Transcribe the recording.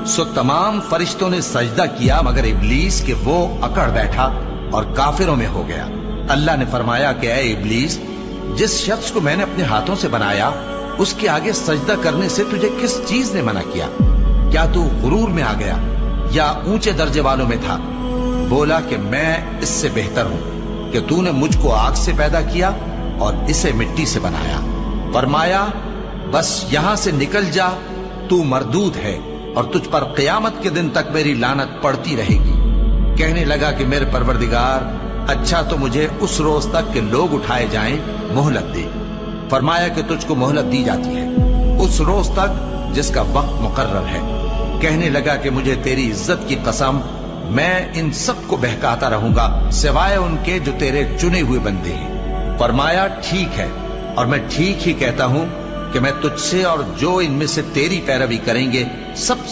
سو تمام فرشتوں نے سجدہ کیا مگر ابلیس کہ وہ اکڑ بیٹھا اور کافروں میں ہو گیا۔ اللہ نے فرمایا کہ اے ابلیس، جس شخص کو میں نے اپنے ہاتھوں سے بنایا اس کے آگے سجدہ کرنے سے تجھے کس چیز نے منع کیا؟ کیا تو غرور میں آ گیا یا اونچے درجے والوں میں تھا؟ بولا کہ میں اس سے بہتر ہوں کہ تو نے مجھ کو آگ سے پیدا کیا اور اسے مٹی سے بنایا۔ فرمایا بس یہاں سے نکل جا، تو مردود ہے اور تجھ پر قیامت کے دن تک میری لعنت پڑتی رہے گی۔ کہنے لگا کہ میرے پروردگار، اچھا تو مجھے اس روز تک کہ لوگ اٹھائے جائیں مہلت دے۔ فرمایا کہ تجھ کو مہلت دی جاتی ہے اس روز تک جس کا وقت مقرر ہے۔ کہنے لگا کہ مجھے تیری عزت کی قسم، میں ان سب کو بہکاتا رہوں گا سوائے ان کے جو تیرے چنے ہوئے بندے ہیں۔ فرمایا ٹھیک ہے، اور میں ٹھیک ہی کہتا ہوں کہ میں تجھ سے اور جو ان میں سے تیری پیروی کریں گے سب